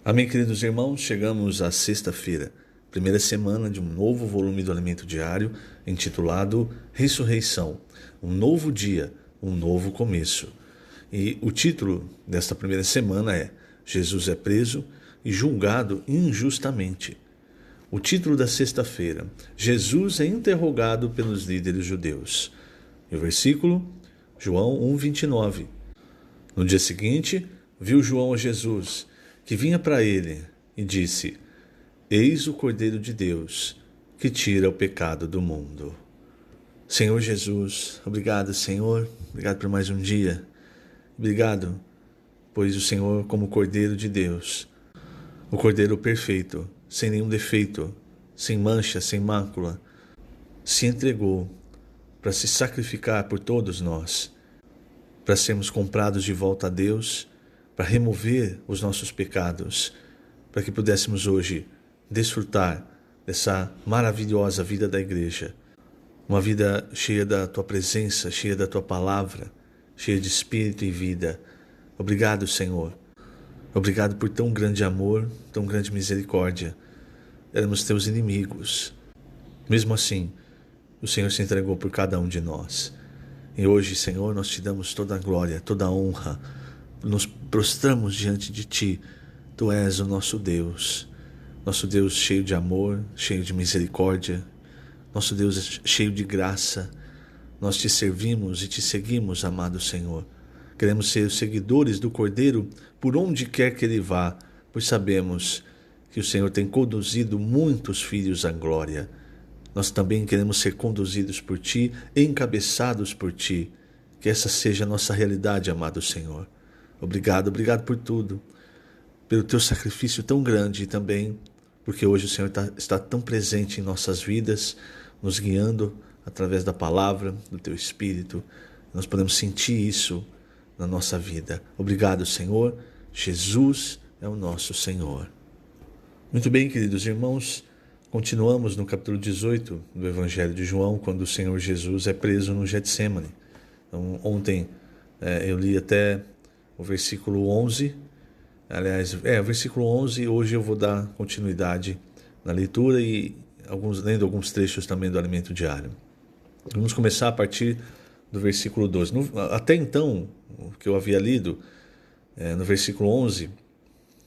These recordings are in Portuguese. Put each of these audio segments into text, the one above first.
Amém, queridos irmãos, chegamos à sexta-feira, primeira semana de um novo volume do Alimento Diário, intitulado Ressurreição, um novo dia, um novo começo. E o título desta primeira semana é Jesus é preso e julgado injustamente. O título da sexta-feira, Jesus é interrogado pelos líderes judeus. E o versículo, João 1:29. No dia seguinte, viu João a Jesus, que vinha para ele, e disse: Eis o Cordeiro de Deus, que tira o pecado do mundo. Senhor Jesus, obrigado, Senhor, obrigado por mais um dia. Obrigado, pois o Senhor, como Cordeiro de Deus, o Cordeiro perfeito, sem nenhum defeito, sem mancha, sem mácula, se entregou para se sacrificar por todos nós, para sermos comprados de volta a Deus, para remover os nossos pecados, para que pudéssemos hoje desfrutar dessa maravilhosa vida da igreja, uma vida cheia da Tua presença, cheia da Tua palavra, cheia de espírito e vida. Obrigado, Senhor. Obrigado por tão grande amor, tão grande misericórdia. Éramos Teus inimigos. Mesmo assim, o Senhor se entregou por cada um de nós. E hoje, Senhor, nós Te damos toda a glória, toda a honra. Nos prostramos diante de Ti. Tu és o nosso Deus cheio de amor, cheio de misericórdia, nosso Deus cheio de graça. Nós Te servimos e Te seguimos, amado Senhor. Queremos ser seguidores do Cordeiro por onde quer que Ele vá, pois sabemos que o Senhor tem conduzido muitos filhos à glória. Nós também queremos ser conduzidos por Ti, encabeçados por Ti. Que essa seja a nossa realidade, amado Senhor. Obrigado por tudo, pelo Teu sacrifício tão grande e também porque hoje o Senhor está tão presente em nossas vidas, nos guiando através da palavra, do Teu Espírito. Nós podemos sentir isso na nossa vida. Obrigado, Senhor. Jesus é o nosso Senhor. Muito bem, queridos irmãos, continuamos no capítulo 18 do Evangelho de João, quando o Senhor Jesus é preso no Getsêmani. Então, ontem eu li até o versículo 11, o versículo 11, hoje eu vou dar continuidade na leitura e lendo alguns trechos também do Alimento Diário. Vamos começar a partir do versículo 12. Até então, o que eu havia lido, no versículo 11,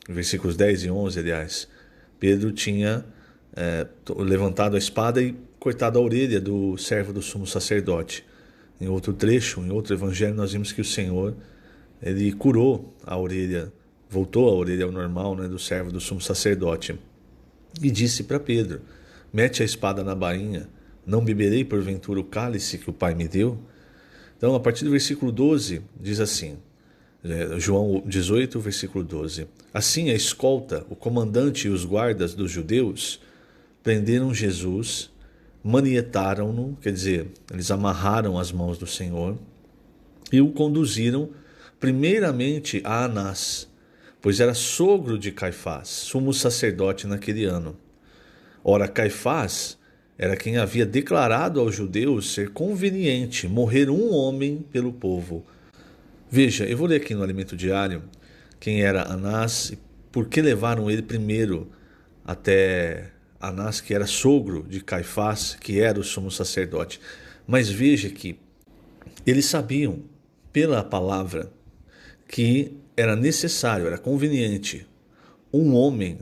versículos 10 e 11, aliás, Pedro tinha levantado a espada e cortado a orelha do servo do sumo sacerdote. Em outro trecho, em outro evangelho, nós vimos que o Senhor Ele curou a orelha, voltou a orelha ao normal, do servo do sumo sacerdote. E disse para Pedro: mete a espada na bainha, não beberei porventura o cálice que o Pai me deu? Então, a partir do versículo 12, diz assim, João 18, versículo 12. Assim a escolta, o comandante e os guardas dos judeus prenderam Jesus, manietaram-no, quer dizer, eles amarraram as mãos do Senhor e o conduziram primeiramente a Anás, pois era sogro de Caifás, sumo sacerdote naquele ano. Ora, Caifás era quem havia declarado aos judeus ser conveniente morrer um homem pelo povo. Veja, eu vou ler aqui no Alimento Diário quem era Anás e por que levaram ele primeiro até Anás, que era sogro de Caifás, que era o sumo sacerdote. Mas veja que eles sabiam, pela palavra, que era necessário, era conveniente um homem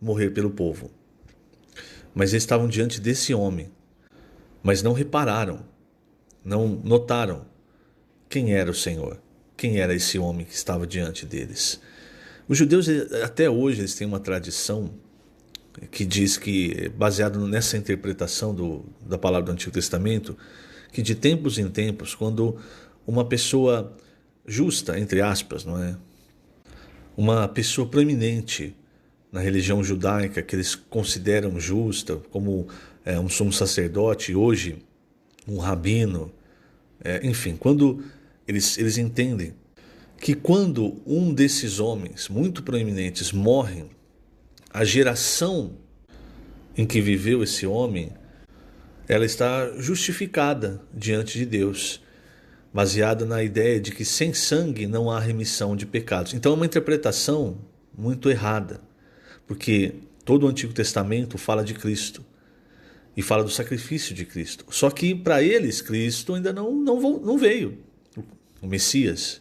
morrer pelo povo. Mas eles estavam diante desse homem, mas não repararam, não notaram quem era o Senhor, quem era esse homem que estava diante deles. Os judeus, até hoje, eles têm uma tradição que diz que, baseado nessa interpretação da palavra do Antigo Testamento, que de tempos em tempos, quando uma pessoa justa, entre aspas, não é? Uma pessoa proeminente na religião judaica, que eles consideram justa, como um sumo sacerdote, hoje um rabino, enfim, quando eles entendem que quando um desses homens muito proeminentes morrem, a geração em que viveu esse homem, ela está justificada diante de Deus, baseada na ideia de que sem sangue não há remissão de pecados. Então é uma interpretação muito errada, porque todo o Antigo Testamento fala de Cristo e fala do sacrifício de Cristo. Só que para eles Cristo ainda não veio, o Messias.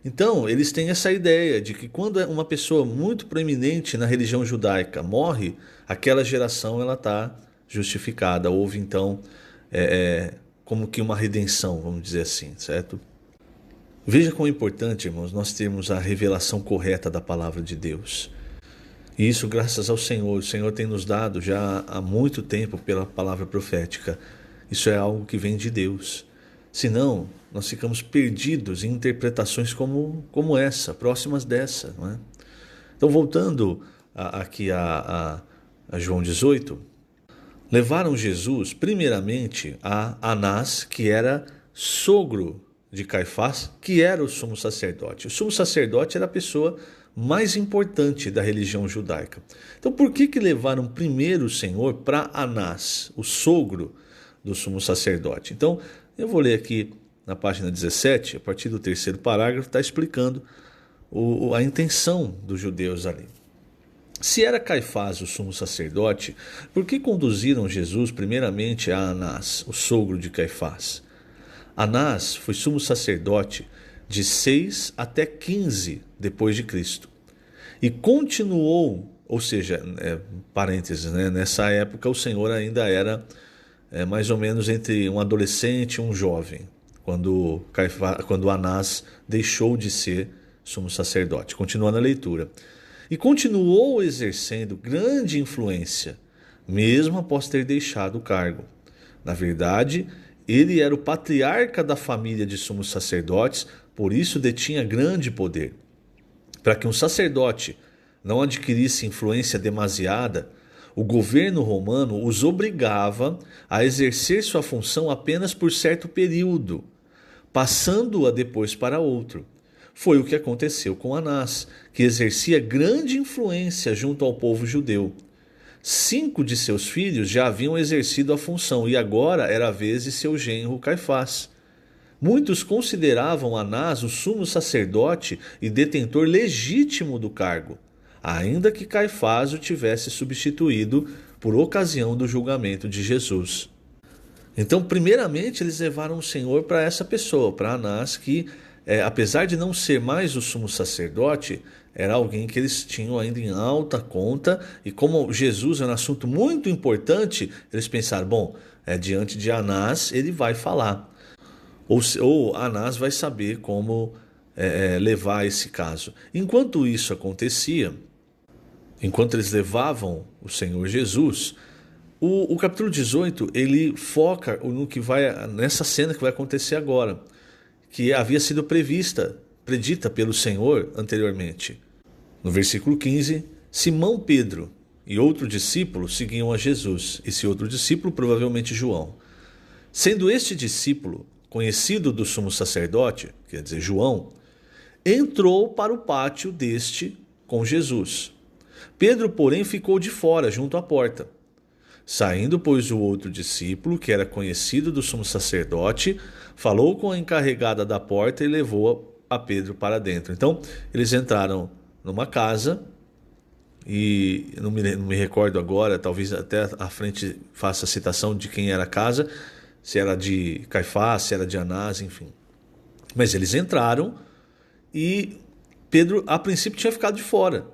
Então eles têm essa ideia de que quando uma pessoa muito proeminente na religião judaica morre, aquela geração ela está justificada. Houve então como que uma redenção, vamos dizer assim, certo? Veja como é importante, irmãos, nós termos a revelação correta da palavra de Deus. E isso graças ao Senhor. O Senhor tem nos dado já há muito tempo pela palavra profética. Isso é algo que vem de Deus. Senão, nós ficamos perdidos em interpretações como essa, próximas dessa. Não é? Então, voltando aqui a João 18, levaram Jesus primeiramente a Anás, que era sogro de Caifás, que era o sumo sacerdote. O sumo sacerdote era a pessoa mais importante da religião judaica. Então por que levaram primeiro o Senhor para Anás, o sogro do sumo sacerdote? Então eu vou ler aqui na página 17, a partir do 3º parágrafo, está explicando a intenção dos judeus ali. Se era Caifás o sumo sacerdote, por que conduziram Jesus primeiramente a Anás, o sogro de Caifás? Anás foi sumo sacerdote de 6 até 15 depois de Cristo. E continuou, ou seja, parênteses, né? Nessa época o Senhor ainda era mais ou menos entre um adolescente e um jovem, quando Anás deixou de ser sumo sacerdote. Continuando a leitura. E continuou exercendo grande influência, mesmo após ter deixado o cargo. Na verdade, ele era o patriarca da família de sumos sacerdotes, por isso detinha grande poder. Para que um sacerdote não adquirisse influência demasiada, o governo romano os obrigava a exercer sua função apenas por certo período, passando-a depois para outro. Foi o que aconteceu com Anás, que exercia grande influência junto ao povo judeu. 5 de seus filhos já haviam exercido a função e agora era a vez de seu genro Caifás. Muitos consideravam Anás o sumo sacerdote e detentor legítimo do cargo, ainda que Caifás o tivesse substituído por ocasião do julgamento de Jesus. Então, primeiramente, eles levaram o Senhor para essa pessoa, para Anás, que, apesar de não ser mais o sumo sacerdote, era alguém que eles tinham ainda em alta conta, e como Jesus é um assunto muito importante, eles pensaram, bom, diante de Anás ele vai falar, ou Anás vai saber como levar esse caso. Enquanto isso acontecia, enquanto eles levavam o Senhor Jesus, o capítulo 18 ele foca no que nessa cena que vai acontecer agora, que havia sido predita pelo Senhor anteriormente. No versículo 15, Simão Pedro e outro discípulo seguiam a Jesus. Esse outro discípulo, provavelmente João. Sendo este discípulo conhecido do sumo sacerdote, quer dizer, João, entrou para o pátio deste com Jesus. Pedro, porém, ficou de fora, junto à porta. Saindo, pois, o outro discípulo, que era conhecido do sumo sacerdote, falou com a encarregada da porta e levou a Pedro para dentro. Então, eles entraram numa casa, e não me recordo agora, talvez até à frente faça a citação de quem era a casa, se era de Caifás, se era de Anás, enfim. Mas eles entraram e Pedro, a princípio, tinha ficado de fora.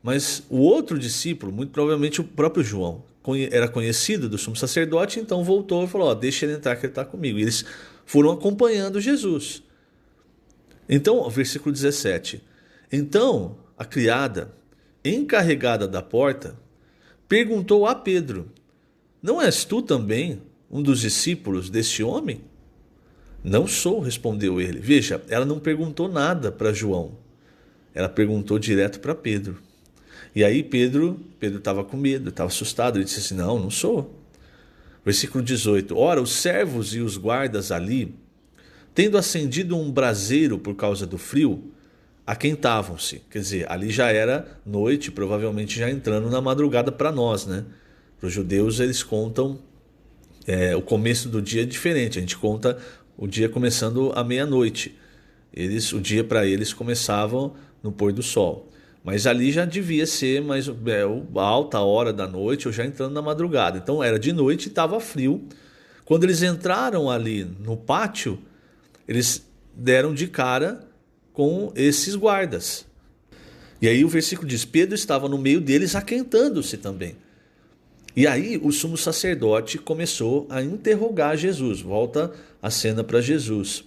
Mas o outro discípulo, muito provavelmente o próprio João, era conhecido do sumo sacerdote, então voltou e falou, deixa ele entrar que ele está comigo. E eles foram acompanhando Jesus. Então, versículo 17. Então, a criada, encarregada da porta, perguntou a Pedro, não és tu também um dos discípulos deste homem? Não sou, respondeu ele. Veja, ela não perguntou nada para João. Ela perguntou direto para Pedro. E aí Pedro estava com medo, estava assustado. Ele disse assim, não sou. Versículo 18. Ora, os servos e os guardas ali, tendo acendido um braseiro por causa do frio, aquentavam-se. Quer dizer, ali já era noite, provavelmente já entrando na madrugada para nós, né? Para os judeus eles contam o começo do dia diferente. A gente conta o dia começando à meia-noite. O dia para eles começava no pôr do sol. Mas ali já devia ser mais alta hora da noite, ou já entrando na madrugada. Então era de noite e estava frio. Quando eles entraram ali no pátio, eles deram de cara com esses guardas. E aí o versículo diz: Pedro estava no meio deles aquentando-se também. E aí o sumo sacerdote começou a interrogar Jesus. Volta a cena para Jesus.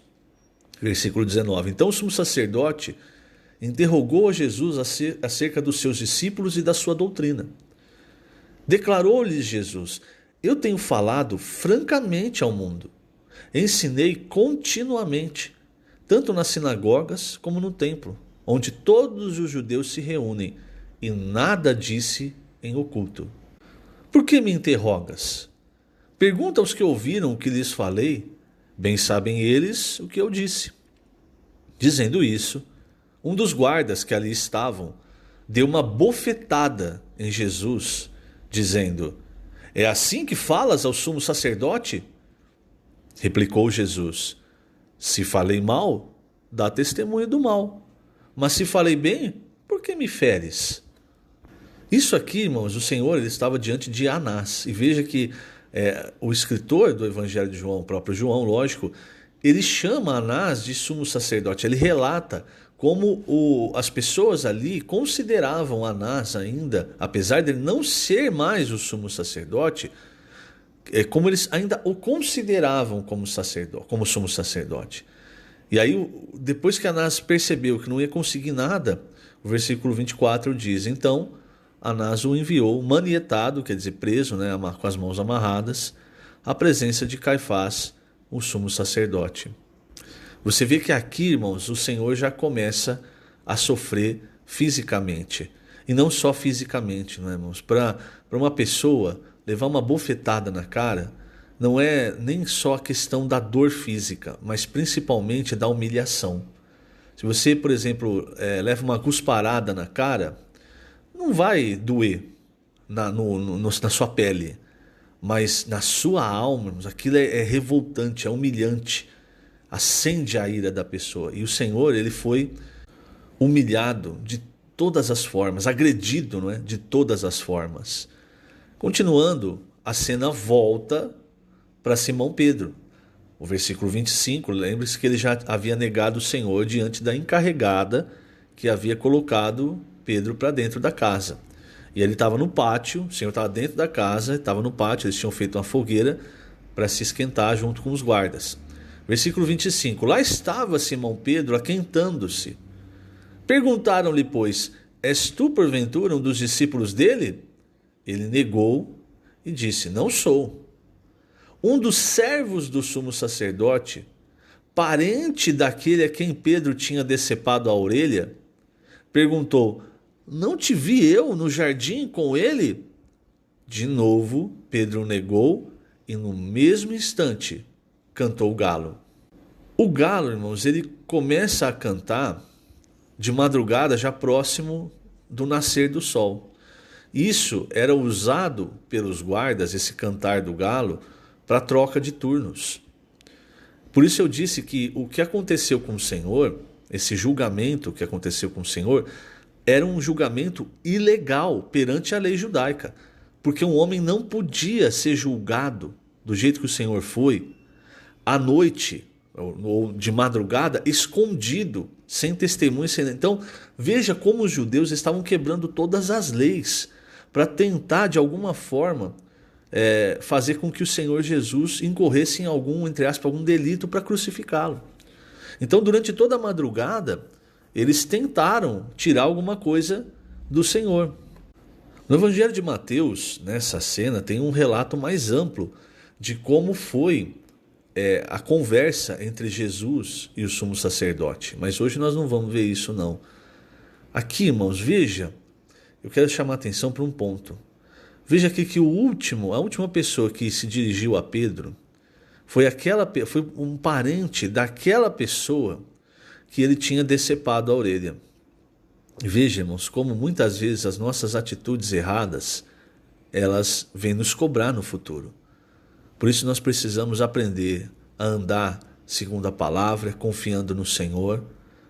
Versículo 19. Então o sumo sacerdote interrogou a Jesus acerca dos seus discípulos e da sua doutrina. Declarou-lhes Jesus: Eu tenho falado francamente ao mundo. Ensinei continuamente, tanto nas sinagogas como no templo, onde todos os judeus se reúnem, e nada disse em oculto. Por que me interrogas? Pergunta aos que ouviram o que lhes falei, bem sabem eles o que eu disse. Dizendo isso, um dos guardas que ali estavam deu uma bofetada em Jesus, dizendo: É assim que falas ao sumo sacerdote? Replicou Jesus: Se falei mal, dá testemunho do mal. Mas se falei bem, por que me feres? Isso aqui, irmãos, o Senhor ele estava diante de Anás. E veja que o escritor do Evangelho de João, o próprio João, lógico, ele chama Anás de sumo sacerdote. Ele relata como as pessoas ali consideravam Anás ainda, apesar de ele não ser mais o sumo sacerdote, como eles ainda o consideravam como sacerdote, como sumo sacerdote. E aí, depois que Anás percebeu que não ia conseguir nada, o versículo 24 diz: Então Anás o enviou manietado, quer dizer preso, né, com as mãos amarradas, à presença de Caifás, o sumo sacerdote. Você vê que aqui, irmãos, o Senhor já começa a sofrer fisicamente. E não só fisicamente, não é, irmãos? Para uma pessoa levar uma bofetada na cara, não é nem só a questão da dor física, mas principalmente da humilhação. Se você, por exemplo, leva uma cusparada na cara, não vai doer na sua pele, mas na sua alma, aquilo é revoltante, é humilhante, acende a ira da pessoa. E o Senhor, ele foi humilhado de todas as formas, agredido, não é? De todas as formas. Continuando, a cena volta para Simão Pedro. O versículo 25, lembre-se que ele já havia negado o Senhor diante da encarregada que havia colocado Pedro para dentro da casa. E ele estava no pátio, o Senhor estava dentro da casa, estava no pátio, eles tinham feito uma fogueira para se esquentar junto com os guardas. Versículo 25, lá estava Simão Pedro aquentando-se. Perguntaram-lhe, pois, és tu porventura um dos discípulos dele? Ele negou e disse, não sou. Um dos servos do sumo sacerdote, parente daquele a quem Pedro tinha decepado a orelha, perguntou, não te vi eu no jardim com ele? De novo, Pedro negou e no mesmo instante cantou o galo. O galo, irmãos, ele começa a cantar de madrugada, já próximo do nascer do sol. Isso era usado pelos guardas, esse cantar do galo, para troca de turnos. Por isso eu disse que o que aconteceu com o Senhor, esse julgamento que aconteceu com o Senhor, era um julgamento ilegal perante a lei judaica, porque um homem não podia ser julgado do jeito que o Senhor foi, à noite ou de madrugada, escondido, sem testemunho. Então, veja como os judeus estavam quebrando todas as leis para tentar, de alguma forma, fazer com que o Senhor Jesus incorresse em algum, entre aspas, algum delito para crucificá-lo. Então, durante toda a madrugada, eles tentaram tirar alguma coisa do Senhor. No Evangelho de Mateus, nessa cena, tem um relato mais amplo de como foi a conversa entre Jesus e o sumo sacerdote. Mas hoje nós não vamos ver isso, não. Aqui, irmãos, veja, eu quero chamar a atenção para um ponto. Veja aqui que a última pessoa que se dirigiu a Pedro foi um parente daquela pessoa que ele tinha decepado a orelha. Veja, irmãos, como muitas vezes as nossas atitudes erradas, elas vêm nos cobrar no futuro. Por isso nós precisamos aprender a andar segundo a palavra, confiando no Senhor,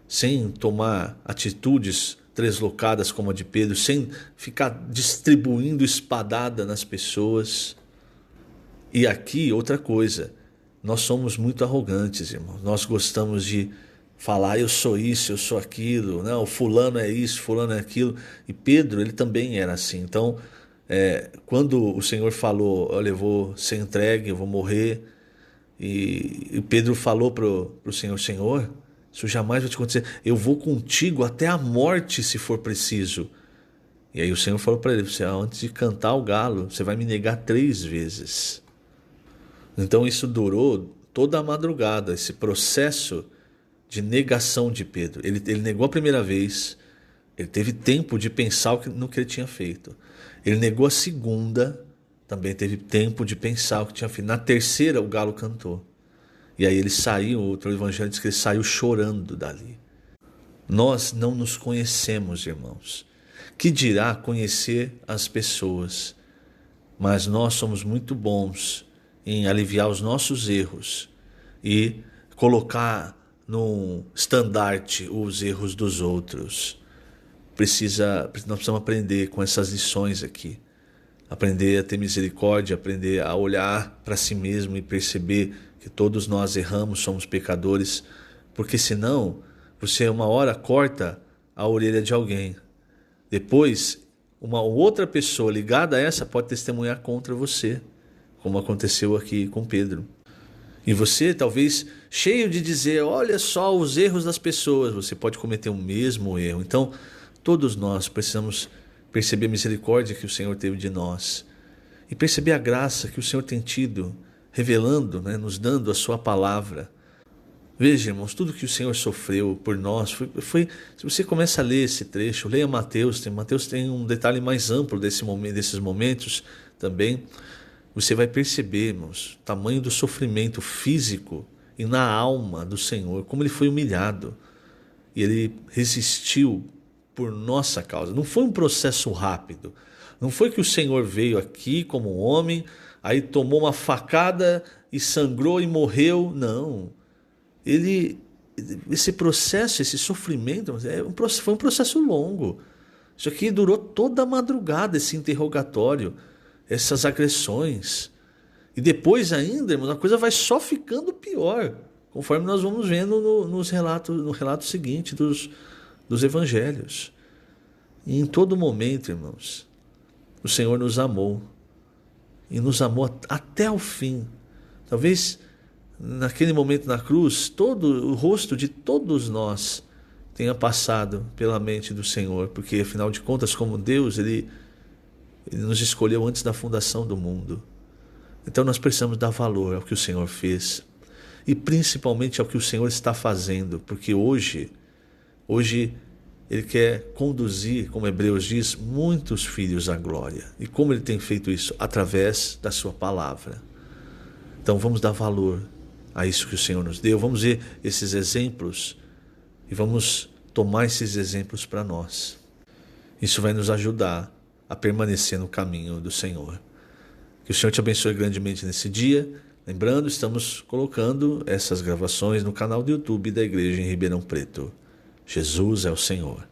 sem tomar atitudes treslocadas como a de Pedro, sem ficar distribuindo espadada nas pessoas. E aqui, outra coisa, nós somos muito arrogantes, irmãos. Nós gostamos de falar, eu sou isso, eu sou aquilo, não, fulano é isso, fulano é aquilo. E Pedro, ele também era assim. Então, quando o Senhor falou, olha, eu vou ser entregue, eu vou morrer, e Pedro falou para o Senhor, Senhor, isso jamais vai te acontecer, eu vou contigo até a morte se for preciso. E aí o Senhor falou para ele, antes de cantar o galo, você vai me negar 3 vezes. Então isso durou toda a madrugada, esse processo de negação de Pedro. Ele negou a primeira vez, ele teve tempo de pensar no que ele tinha feito. Ele negou a segunda, também teve tempo de pensar o que tinha feito. Na terceira, o galo cantou. E aí ele saiu, outro evangelho diz que ele saiu chorando dali. Nós não nos conhecemos, irmãos. Que dirá conhecer as pessoas? Mas nós somos muito bons em aliviar os nossos erros e colocar num estandarte os erros dos outros. Nós precisamos aprender com essas lições aqui. Aprender a ter misericórdia, aprender a olhar para si mesmo e perceber que todos nós erramos, somos pecadores, porque senão você uma hora corta a orelha de alguém. Depois, uma outra pessoa ligada a essa pode testemunhar contra você, como aconteceu aqui com Pedro. E você, talvez, cheio de dizer, olha só os erros das pessoas, você pode cometer o mesmo erro. Então, todos nós precisamos perceber a misericórdia que o Senhor teve de nós e perceber a graça que o Senhor tem tido, revelando, nos dando a sua palavra. Veja, irmãos, tudo que o Senhor sofreu por nós, se você começa a ler esse trecho, leia Mateus tem um detalhe mais amplo desses momentos também. Você vai perceber, irmãos, o tamanho do sofrimento físico e na alma do Senhor, como ele foi humilhado. E ele resistiu por nossa causa. Não foi um processo rápido. Não foi que o Senhor veio aqui como um homem, aí tomou uma facada e sangrou e morreu. Não. Esse processo, esse sofrimento, foi um processo longo. Isso aqui durou toda a madrugada, esse interrogatório, essas agressões. E depois ainda, irmãos, a coisa vai só ficando pior, conforme nós vamos vendo no relato seguinte dos evangelhos. E em todo momento, irmãos, o Senhor nos amou. E nos amou até o fim. Talvez naquele momento na cruz, todo o rosto de todos nós tenha passado pela mente do Senhor, porque afinal de contas, como Deus, Ele nos escolheu antes da fundação do mundo. Então nós precisamos dar valor ao que o Senhor fez e principalmente ao que o Senhor está fazendo, porque hoje Ele quer conduzir, como Hebreus diz, muitos filhos à glória. E como Ele tem feito isso? Através da sua palavra. Então vamos dar valor a isso que o Senhor nos deu, vamos ver esses exemplos e vamos tomar esses exemplos para nós. Isso vai nos ajudar a permanecer no caminho do Senhor. Que o Senhor te abençoe grandemente nesse dia. Lembrando, estamos colocando essas gravações no canal do YouTube da Igreja em Ribeirão Preto. Jesus é o Senhor.